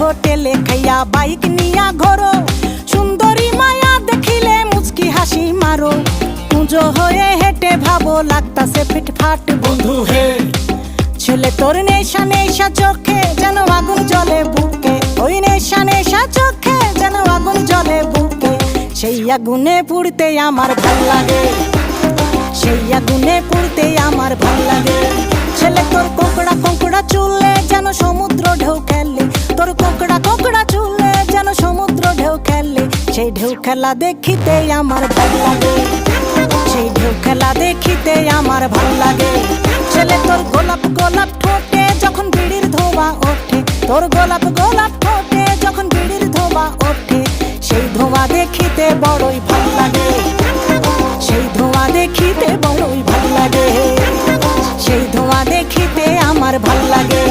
হোটেলে খাইয়া বাইক নিয়া ঘোরো, সুন্দরী মায়া দেখিলে মুচকি হাসি মারো, পুজো হয়ে হেঁটে ভাবো লাগতাছে ফিটফাট বন্ধু হে। ছেলে তোর নেশা নেশা চোখে যেন আগুন জ্বলে বুকে, ওই নেশা নেশা চোখে যেন আগুন জ্বলে বুকে, সেই আগুনে পুড়তে আমার ভাল লাগে, সেই আগুনে পুড়তে আমার ভাল লাগে। ছেলে তোর কোকড়া কোকড়া চুলে যেন সমুদ্র ঢেউ খেলে, তোর কোকড়া কোকড়া চুলে যেন সমুদ্র ঢেউ খেলে, সেই ঢেউ খেলা দেখিতে আমার ভাল লাগে, সেই ঢেউ খেলা দেখিতে আমার ভাল লাগে। ছেলে তোর গোলাপ গোলাপ ঠোঁটে যখন বিড়ির ধোঁয়া ওঠে, তোর গোলাপ গোলাপ ঠোঁটে যখন বিড়ির ধোঁয়া ওঠে, সেই ধোঁয়া দেখিতে বড়ই ভাল লাগে, সেই ধোঁয়া দেখিতে বড়ই ভাল লাগে, সেই ধোঁয়া দেখিতে আমার ভাল লাগে।